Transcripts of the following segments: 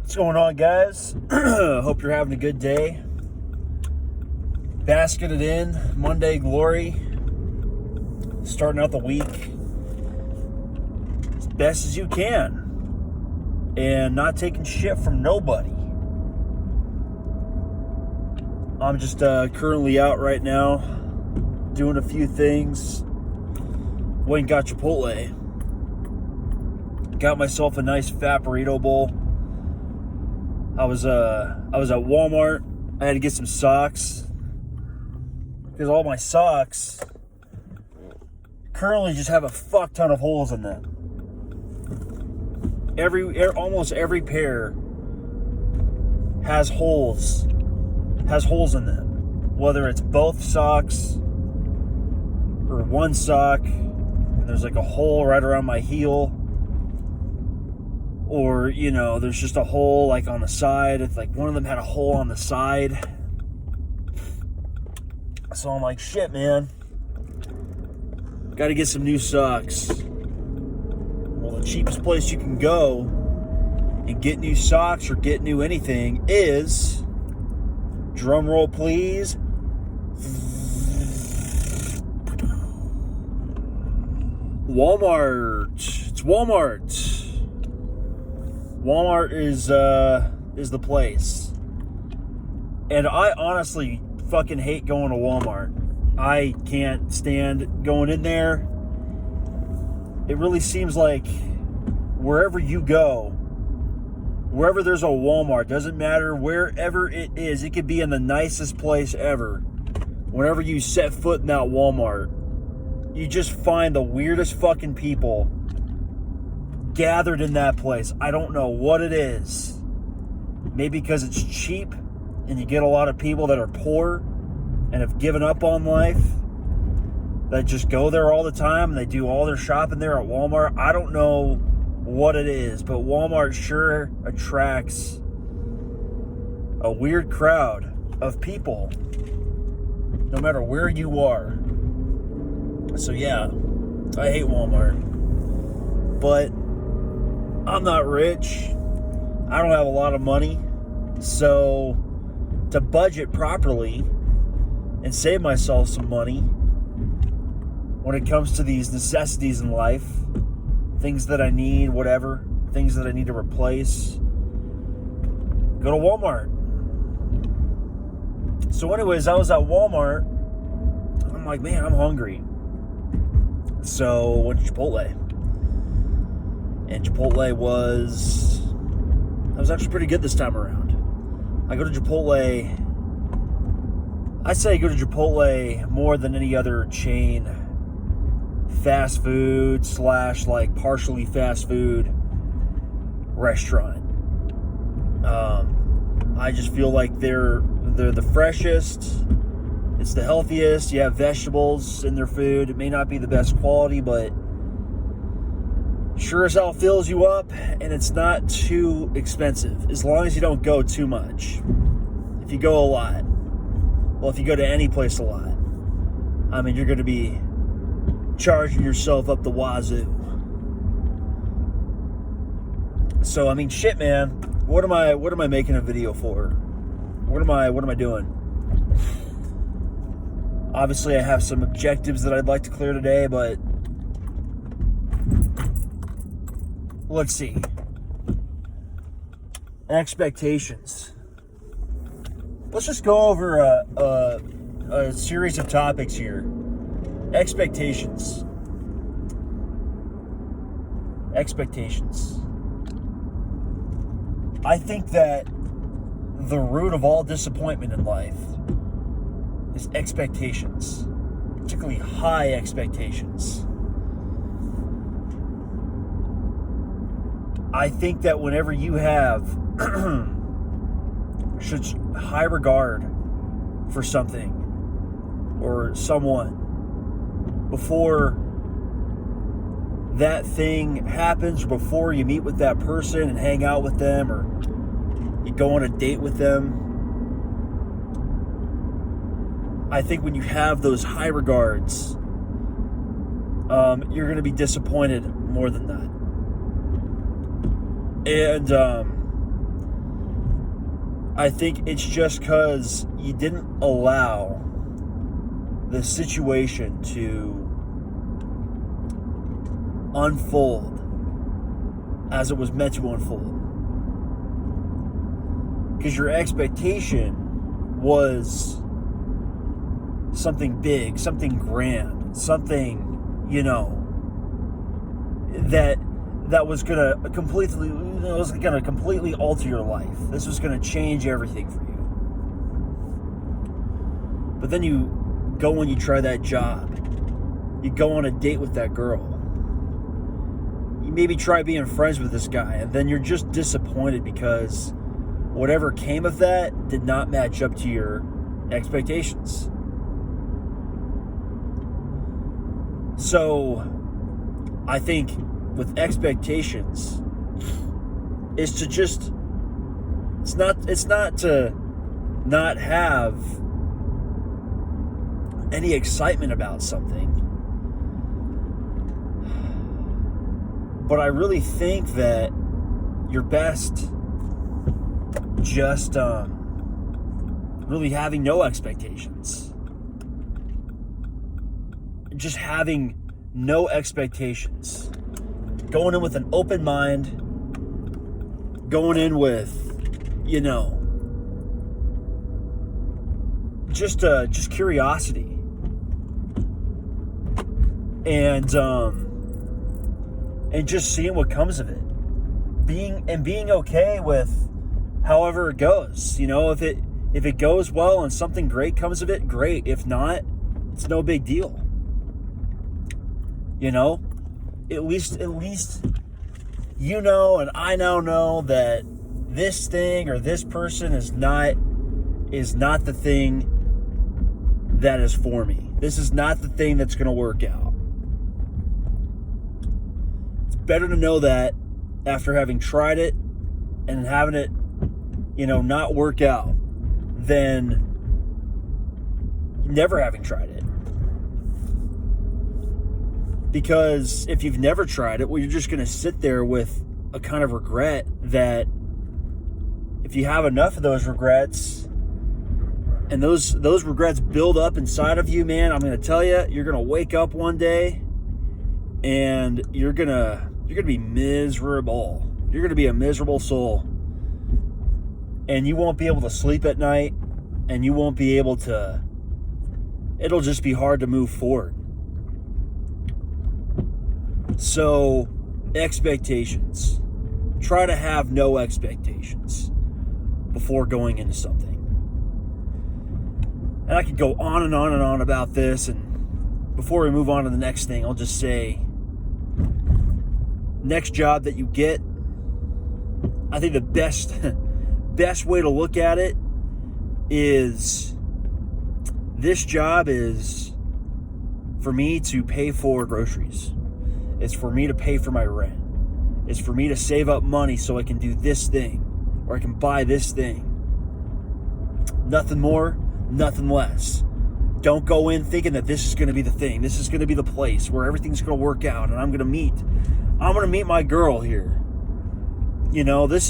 What's going on, guys? Hope you're having a good day. Basking it in, Monday glory. Starting out the week as best as you can. And not taking shit from nobody. I'm just currently out right now, doing a few things. Went and got Chipotle. Got myself a nice fat burrito bowl. I was at Walmart. I had to get some socks because all my socks currently just have a fuck ton of holes in them. Almost every pair has holes in them, whether it's both socks or one sock and there's like a hole right around my heel. Or, there's just a hole like on the side. It's like one of them had a hole on the side. So I'm like, shit, man. Got to get some new socks. Well, the cheapest place you can go and get new socks or get new anything is, drum roll please, Walmart. It's Walmart. Walmart is the place. And I honestly fucking hate going to Walmart. I can't stand going in there. It really seems like wherever you go, wherever there's a Walmart, doesn't matter wherever it is, it could be in the nicest place ever. Whenever you set foot in that Walmart, you just find the weirdest fucking people gathered in that place. I don't know what it is. Maybe because it's cheap and you get a lot of people that are poor and have given up on life that just go there all the time and they do all their shopping there at Walmart. I don't know what it is, but Walmart sure attracts a weird crowd of people no matter where you are. So yeah, I hate Walmart. But I'm not rich. I don't have a lot of money. So to budget properly and save myself some money when it comes to these necessities in life, things that I need, whatever, things that I need to replace, go to Walmart. So anyways, I was at Walmart. I'm like, man, I'm hungry. So went to Chipotle. And Chipotle was actually pretty good this time around. I say I go to Chipotle more than any other chain fast food / like partially fast food restaurant. I just feel like they're the freshest. It's the healthiest. You have vegetables in their food. It may not be the best quality, but sure as hell fills you up, and it's not too expensive as long as you don't go too much. If you go a lot, well, if you go to any place a lot, I mean, you're going to be charging yourself up the wazoo. So I mean, shit, man. What am I making a video for? What am I doing? Obviously, I have some objectives that I'd like to clear today, but let's see. Expectations. Let's just go over a series of topics here. Expectations. I think that the root of all disappointment in life is expectations, particularly high expectations. I think that whenever you have such high regard for something or someone, before that thing happens, or before you meet with that person and hang out with them, or you go on a date with them, I think when you have those high regards, you're going to be disappointed more than that. And I think it's just because you didn't allow the situation to unfold as it was meant to unfold. Because your expectation was something big, something grand, something, that was gonna completely alter your life. This was gonna change everything for you. But then you go and you try that job. You go on a date with that girl. You maybe try being friends with this guy, and then you're just disappointed because whatever came of that did not match up to your expectations. So, I think with expectations, it's not to not have any excitement about something. But I really think that you're best just really having no expectations. Just having no expectations. Going in with an open mind. Going in with, just curiosity. And just seeing what comes of it. Being okay with however it goes. If it goes well and something great comes of it, great. If not, it's no big deal. At least and I now know that this thing or this person is not the thing that is for me. This is not the thing that's going to work out. It's better to know that after having tried it and having it, not work out than never having tried it. Because if you've never tried it, well, you're just going to sit there with a kind of regret that if you have enough of those regrets and those regrets build up inside of you, man, I'm going to tell you, you're going to wake up one day and you're going to be miserable. You're going to be a miserable soul. And you won't be able to sleep at night, and you won't be able to, it'll just be hard to move forward. So, expectations. Try to have no expectations before going into something. And I could go on and on and on about this, and before we move on to the next thing, I'll just say, next job that you get, I think the best way to look at it is this job is for me to pay for groceries. It's for me to pay for my rent. It's for me to save up money so I can do this thing or I can buy this thing. Nothing more, nothing less. Don't go in thinking that this is going to be the thing. This is going to be the place where everything's going to work out and I'm going to meet my girl here. This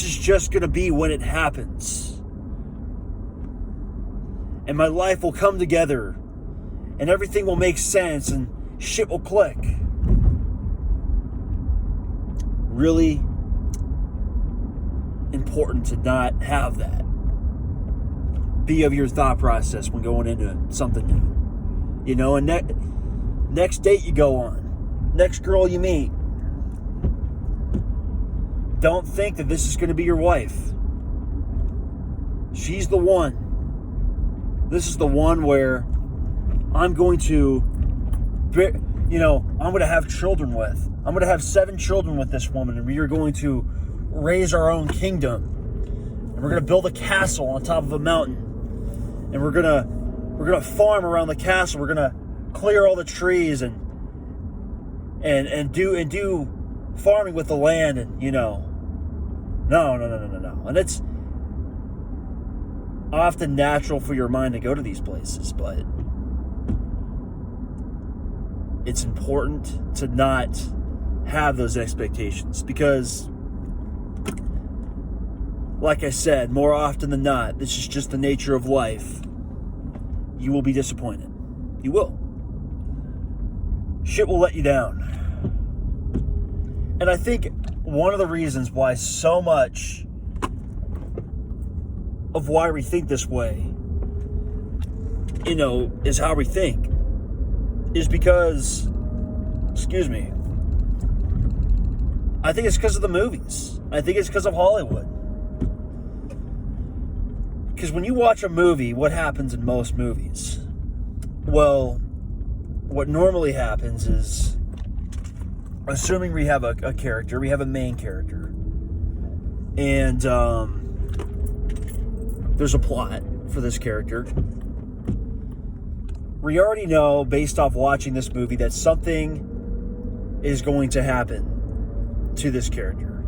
is just going to be when it happens. And my life will come together and everything will make sense and shit will click. Really important to not have that be of your thought process when going into something new. And next date you go on, next girl you meet, don't think that this is going to be your wife. She's the one. This is the one where I'm going to have children with. I'm going to have 7 children with this woman, and we are going to raise our own kingdom. And we're going to build a castle on top of a mountain. And we're going to farm around the castle. We're going to clear all the trees and do farming with the land, and No. And it's often natural for your mind to go to these places, but it's important to not have those expectations, because like I said, more often than not, this is just the nature of life. You will be disappointed. You will. Shit will let you down. And I think one of the reasons why so much of why we think this way, is how we think, is because, I think it's because of the movies. I think it's because of Hollywood. Because when you watch a movie, what happens in most movies? Well, what normally happens is, assuming we have a character, we have a main character, and there's a plot for this character. We already know, based off watching this movie, that something is going to happen to this character.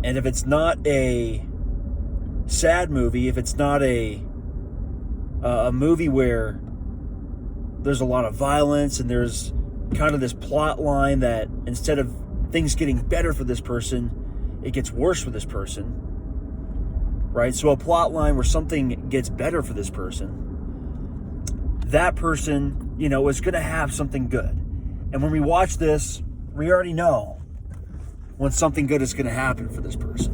And if it's not a sad movie, if it's not a movie where there's a lot of violence and there's kind of this plot line that instead of things getting better for this person, it gets worse for this person, right? So a plot line where something gets better for this person, that person, is going to have something good. And when we watch this, we already know when something good is going to happen for this person.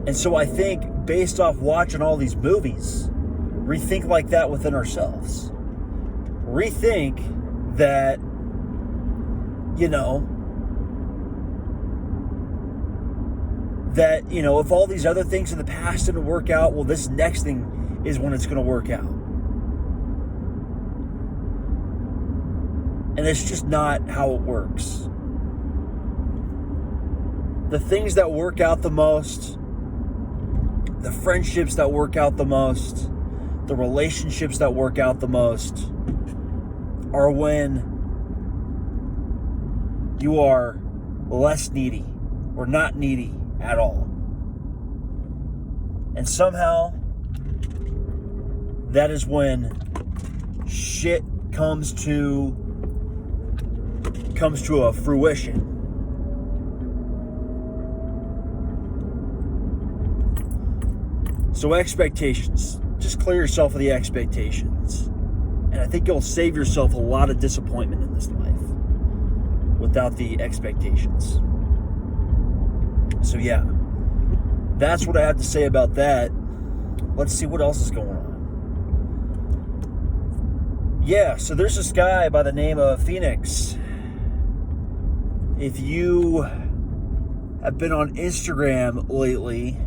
And so I think, based off watching all these movies, rethink like that within ourselves. Rethink that, if all these other things in the past didn't work out, well, this next thing is when it's going to work out. And it's just not how it works. The things that work out the most, the friendships that work out the most, the relationships that work out the most, are when you are less needy or not needy at all. And somehow, that is when shit comes to a fruition. So expectations. Just clear yourself of the expectations. And I think you'll save yourself a lot of disappointment in this life without the expectations. So yeah, that's what I have to say about that. Let's see what else is going on. Yeah, so there's this guy by the name of Phoenix. If you have been on Instagram lately,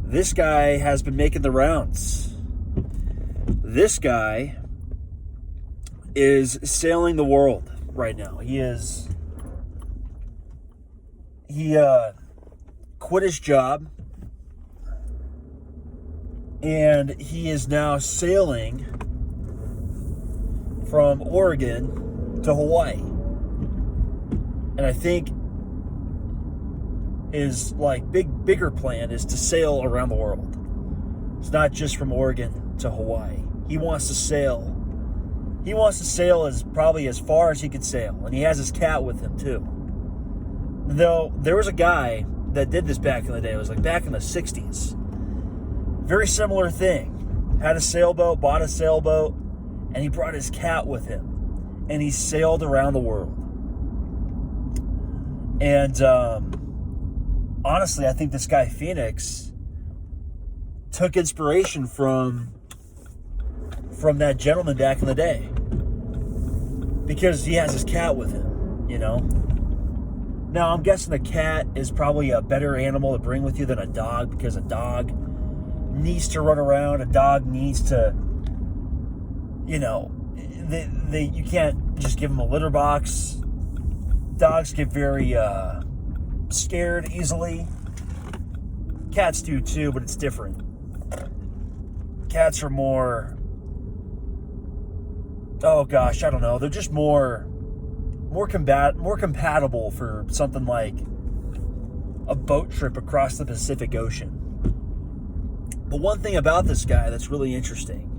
this guy has been making the rounds. This guy is sailing the world right now. He quit his job, and he is now sailing from Oregon to Hawaii. And I think his bigger plan is to sail around the world. It's not just from Oregon to Hawaii. He wants to sail. He wants to sail probably as far as he could sail. And he has his cat with him too. Though there was a guy that did this back in the day. It was back in the 60s. Very similar thing. Had a sailboat, bought a sailboat, and he brought his cat with him. And he sailed around the world. And honestly, I think this guy Phoenix took inspiration from that gentleman back in the day. Because he has his cat with him, Now, I'm guessing a cat is probably a better animal to bring with you than a dog, because a dog needs to run around. A dog needs to, you can't just give them a litter box. Dogs get very scared easily. Cats do too, but it's different. Cats are more, oh gosh, I don't know. They're just more compatible for something like a boat trip across the Pacific Ocean. But one thing about this guy that's really interesting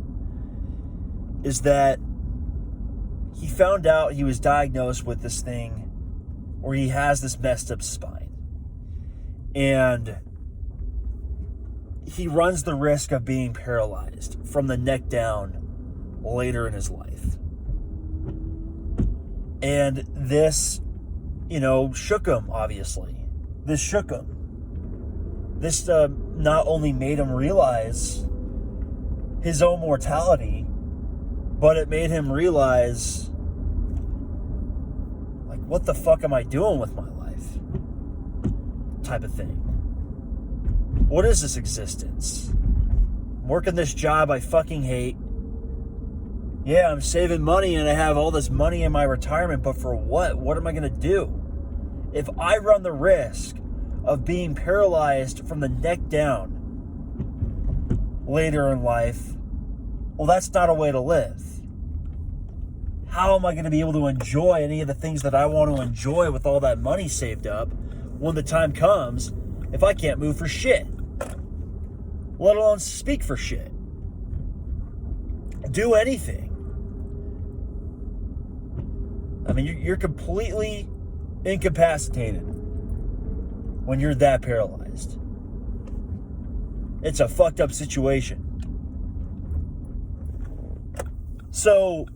is that he found out he was diagnosed with this thing where he has this messed up spine. And he runs the risk of being paralyzed from the neck down later in his life. And this, shook him, obviously. This shook him. This not only made him realize his own mortality, but it made him realize, like, what the fuck am I doing with my life? Type of thing. What is this existence? I'm working this job I fucking hate. Yeah, I'm saving money and I have all this money in my retirement, but for what? What am I going to do? If I run the risk of being paralyzed from the neck down later in life, well, that's not a way to live. How am I going to be able to enjoy any of the things that I want to enjoy with all that money saved up when the time comes if I can't move for shit? Let alone speak for shit. Do anything. I mean, you're completely incapacitated when you're that paralyzed. It's a fucked up situation. So,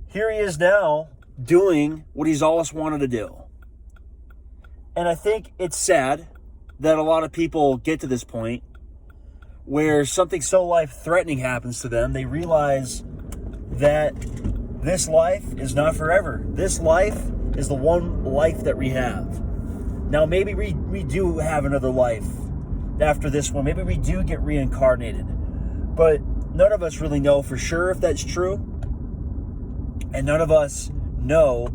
here he is now doing what he's always wanted to do. And I think it's sad that a lot of people get to this point where something so life-threatening happens to them, they realize that this life is not forever. This life is the one life that we have. Now, maybe we do have another life after this one. Maybe we do get reincarnated. But none of us really know for sure if that's true. And none of us know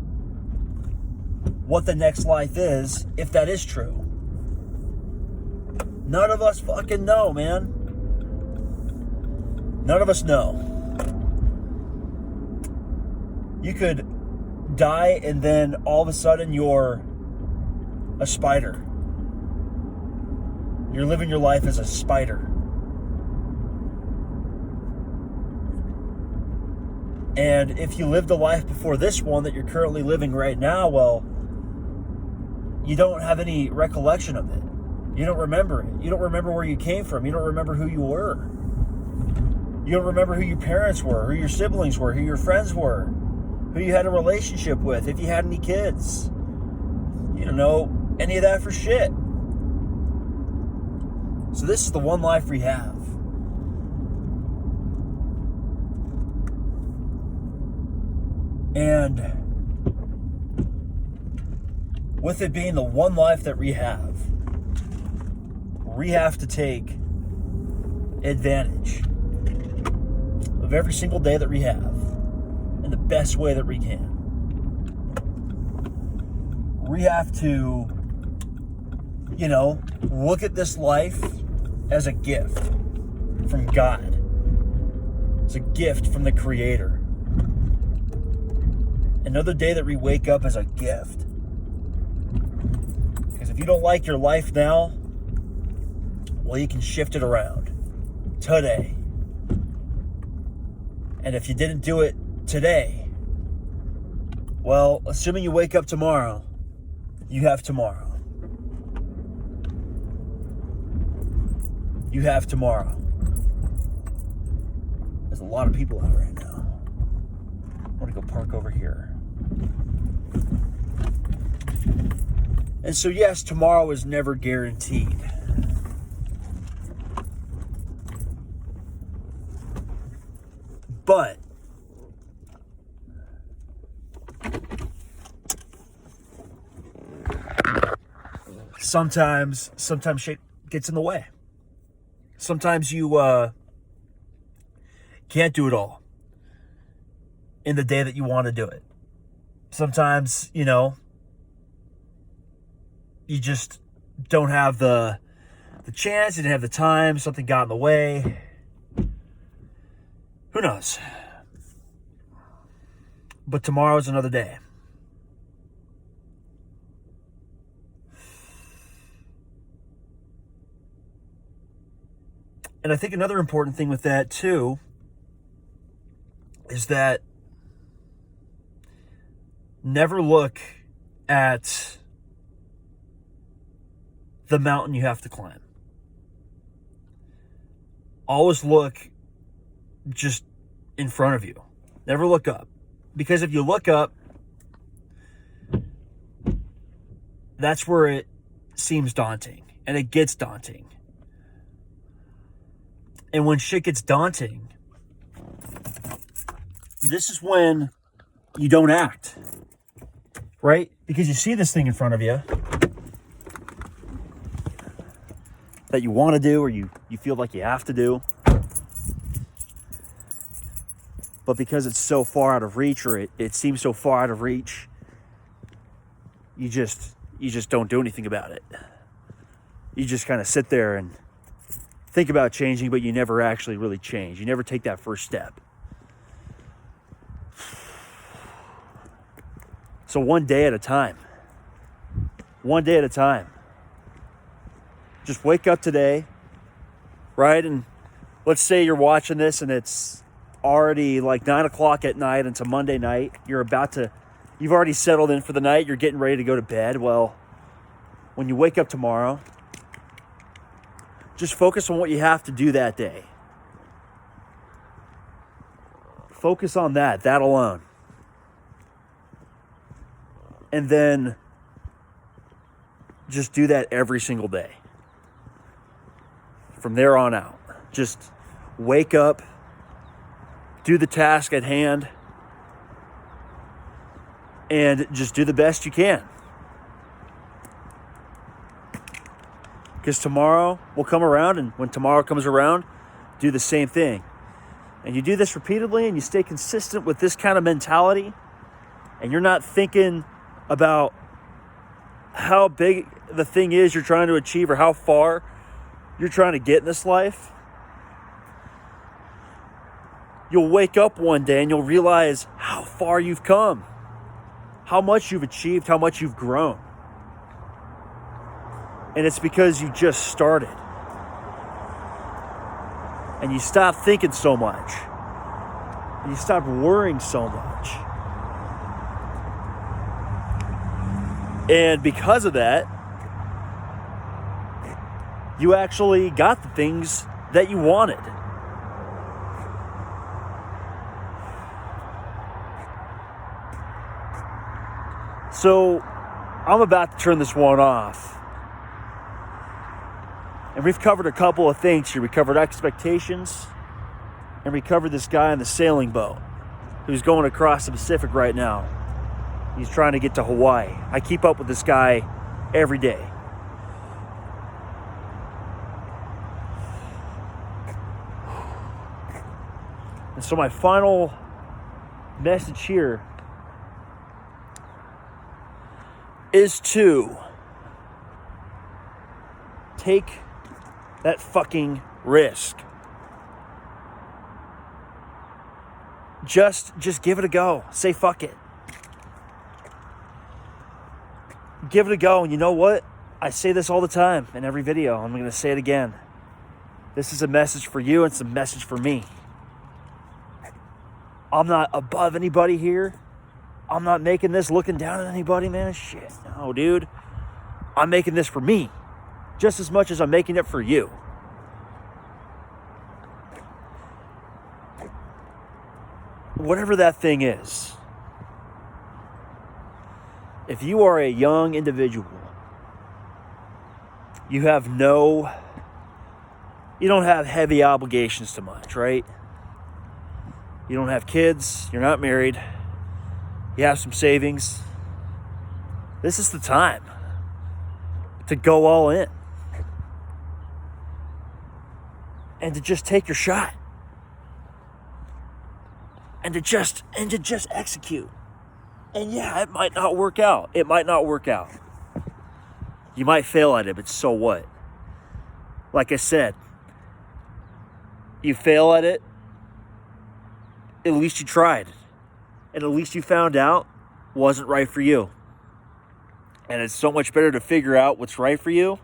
what the next life is if that is true. None of us fucking know, man. None of us know. You could die and then all of a sudden you're a spider. You're living your life as a spider. And if you lived a life before this one that you're currently living right now, well, you don't have any recollection of it. You don't remember it. You don't remember where you came from. You don't remember who you were. You don't remember who your parents were, who your siblings were, who your friends were, who you had a relationship with, if you had any kids. You don't know any of that for shit. So this is the one life we have. And with it being the one life that we have to take advantage of every single day that we have in the best way that we can. We have to, look at this life as a gift from God. It's a gift from the Creator. Another day that we wake up as a gift. Because if you don't like your life now, well, you can shift it around today. And if you didn't do it today, well, assuming you wake up tomorrow, you have tomorrow. You have tomorrow. There's a lot of people out right now. I'm going to go park over here. And so, yes, tomorrow is never guaranteed. But sometimes shit gets in the way. Sometimes you can't do it all in the day that you want to do it. Sometimes, you just don't have the chance, you didn't have the time, something got in the way. Who knows? But tomorrow's another day. And I think another important thing with that too is that never look at the mountain you have to climb. Always look just in front of you. Never look up. Because if you look up, that's where it seems daunting. And it gets daunting. And when shit gets daunting, this is when you don't act. Right? Because you see this thing in front of you that you want to do or you feel like you have to do. But because it's so far out of reach, or it seems so far out of reach, you just don't do anything about it. You just kind of sit there and think about changing, but you never actually really change. You never take that first step. So one day at a time. One day at a time. Just wake up today, right? And let's say you're watching this and it's already like 9 o'clock at night. It's a Monday night. You've already settled in for the night. You're getting ready to go to bed. Well, when you wake up tomorrow, just focus on what you have to do that day. Focus on that alone. And then just do that every single day. From there on out. Just wake up, do the task at hand, and just do the best you can. Because tomorrow will come around, and when tomorrow comes around, do the same thing. And you do this repeatedly, and you stay consistent with this kind of mentality, and you're not thinking about how big the thing is you're trying to achieve or how far you're trying to get in this life. You'll wake up one day and you'll realize how far you've come, how much you've achieved, how much you've grown. And it's because you just started. And you stopped thinking so much. And you stopped worrying so much. And because of that, you actually got the things that you wanted. So, I'm about to turn this one off. And we've covered a couple of things here. We covered expectations, and we covered this guy on the sailing boat who's going across the Pacific right now. He's trying to get to Hawaii. I keep up with this guy every day. And so my final message here is to take that fucking risk. Just give it a go. Say fuck it. Give it a go. And you know what? I say this all the time in every video. I'm going to say it again. This is a message for you. It's a message for me. I'm not above anybody here. I'm not making this looking down at anybody, man. Shit. No, dude. I'm making this for me. Just as much as I'm making it for you. Whatever that thing is. If you are a young individual, you don't have heavy obligations to much, right? You don't have kids, you're not married, you have some savings. This is the time to go all in. And to just take your shot. And to just execute. And yeah, it might not work out. It might not work out. You might fail at it, but so what? Like I said, you fail at it, at least you tried. And at least you found out wasn't right for you. And it's so much better to figure out what's right for you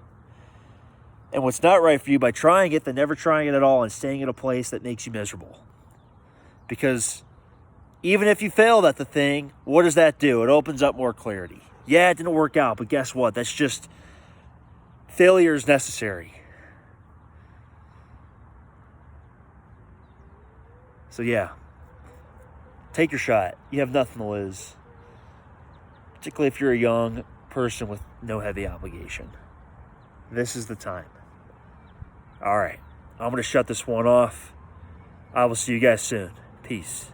and what's not right for you by trying it than never trying it at all and staying in a place that makes you miserable. Because even if you failed at the thing, what does that do? It opens up more clarity. Yeah, it didn't work out, but guess what? That's just Failure is necessary. So yeah, take your shot. You have nothing to lose. Particularly if you're a young person with no heavy obligation. This is the time. All right, I'm going to shut this one off. I will see you guys soon. Peace.